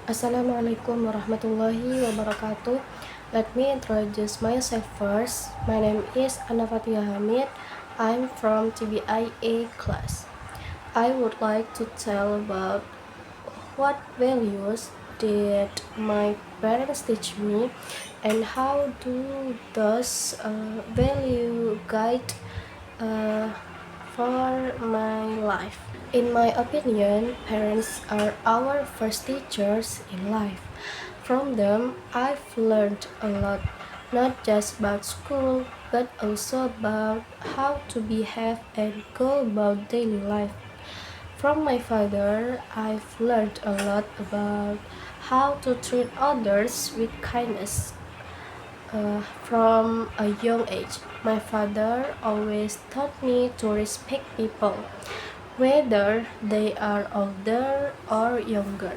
Assalamualaikum warahmatullahi wabarakatuh. Let me introduce myself first. My name is Anna Fatia Hamid. I'm from TBIA class. I would like to tell about what values did my parents teach me and how do those value guide uh, for my life. In my opinion, parents are our first teachers in life. From them, I've learned a lot, not just about school, but also about how to behave and go about daily life. From my father, I've learned a lot about how to treat others with kindness. From a young age, my father always taught me to respect people, whether they are older or younger.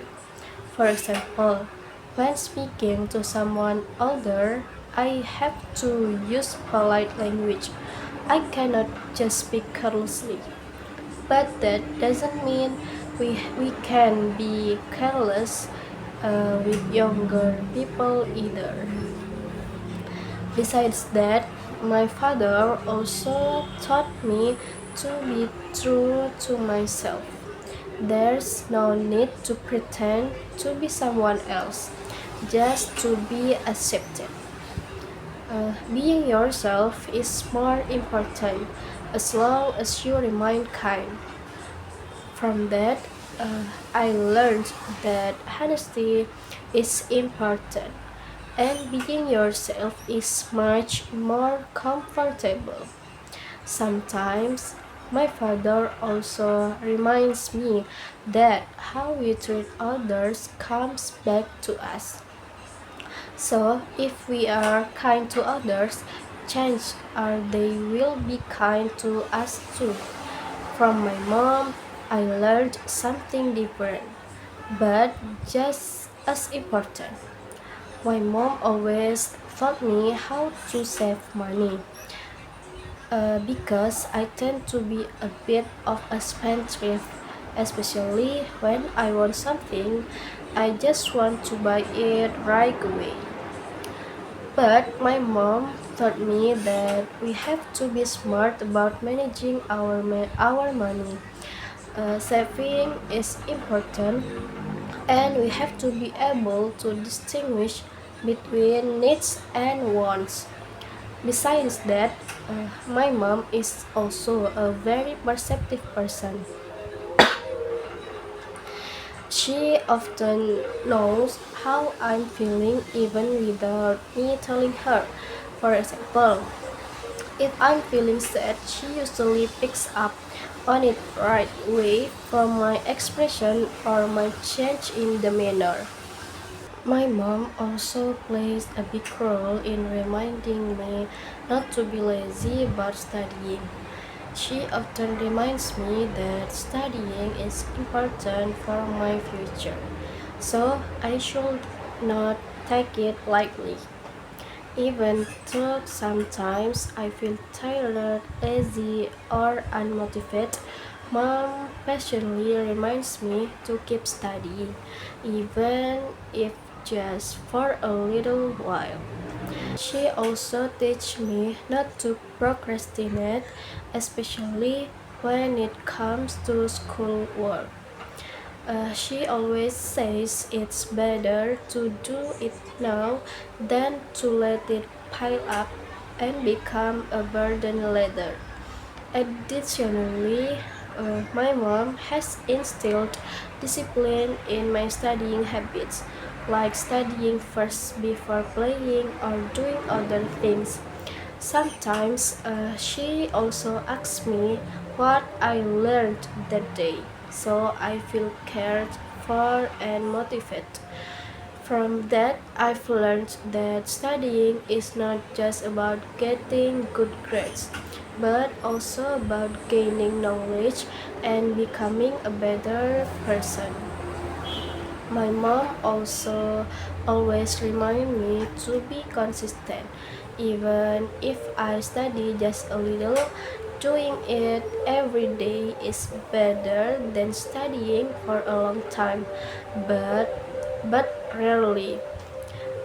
For example, when speaking to someone older, I have to use polite language. I cannot just speak carelessly. But that doesn't mean we can be careless with younger people either. Besides that, my father also taught me to be true to myself. There's no need to pretend to be someone else, just to be accepted. Being yourself is more important as long as you remain kind. From that, I learned that honesty is important and being yourself is much more comfortable. Sometimes my father also reminds me that how we treat others comes back to us. So if we are kind to others, change or they will be kind to us too. From my mom, I learned something different, but just as important. My mom always taught me how to save money because I tend to be a bit of a spendthrift, especially when I want something, I just want to buy it right away. But my mom taught me that we have to be smart about managing our money. Saving is important, and we have to be able to distinguish between needs and wants. Besides that, my mom is also a very perceptive person. She often knows how I'm feeling even without me telling her. For example, if I'm feeling sad, she usually picks up on it right away from my expression or my change in the manner. My mom also plays a big role in reminding me not to be lazy about studying. She often reminds me that studying is important for my future, so I should not take it lightly. Even though sometimes I feel tired, lazy, or unmotivated, Mom patiently reminds me to keep studying, even if just for a little while. She also teaches me not to procrastinate, especially when it comes to schoolwork. She always says it's better to do it now than to let it pile up and become a burden later. Additionally, my mom has instilled discipline in my studying habits, like studying first before playing or doing other things. Sometimes she also asks me what I learned that day, so I feel cared for and motivated. From that, I've learned that studying is not just about getting good grades, but also about gaining knowledge and becoming a better person. My mom also always remind me to be consistent. Even if I study just a little, doing it every day is better than studying for a long time. But but rarely.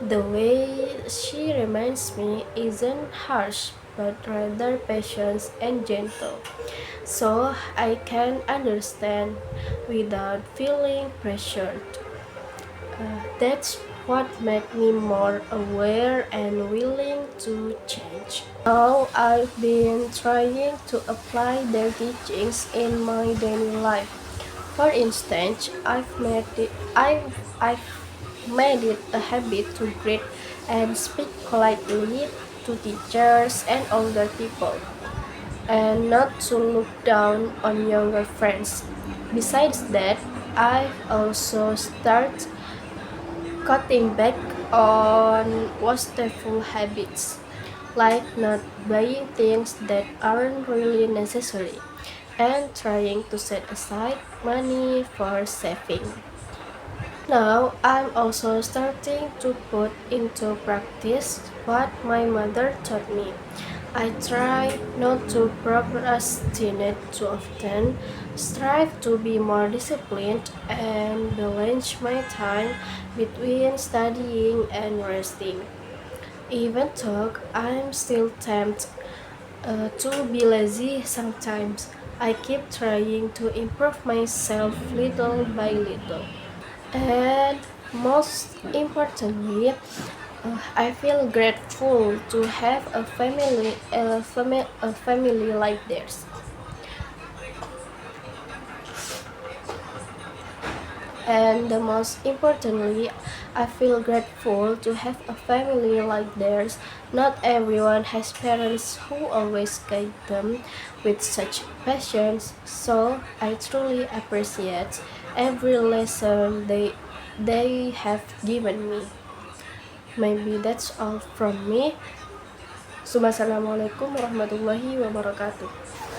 The way she reminds me isn't harsh, but rather patient and gentle, so I can understand without feeling pressured. That's what made me more aware and willing to change. Now I've been trying to apply their teachings in my daily life. For instance, I've made it a habit to greet and speak politely to teachers and older people, and not to look down on younger friends. Besides that, I've also started cutting back on wasteful habits, like not buying things that aren't really necessary, and trying to set aside money for saving. Now I'm also starting to put into practice what my mother taught me. I try not to procrastinate too often, strive to be more disciplined, and balance my time between studying and resting. Even though I'm still tempted to be lazy sometimes, I keep trying to improve myself little by little. And most importantly, I feel grateful to have a family like theirs. And the most importantly, I feel grateful to have a family like theirs. Not everyone has parents who always guide them with such patience, so I truly appreciate every lesson they have given me. Maybe that's all from me. Assalamualaikum warahmatullahi wabarakatuh.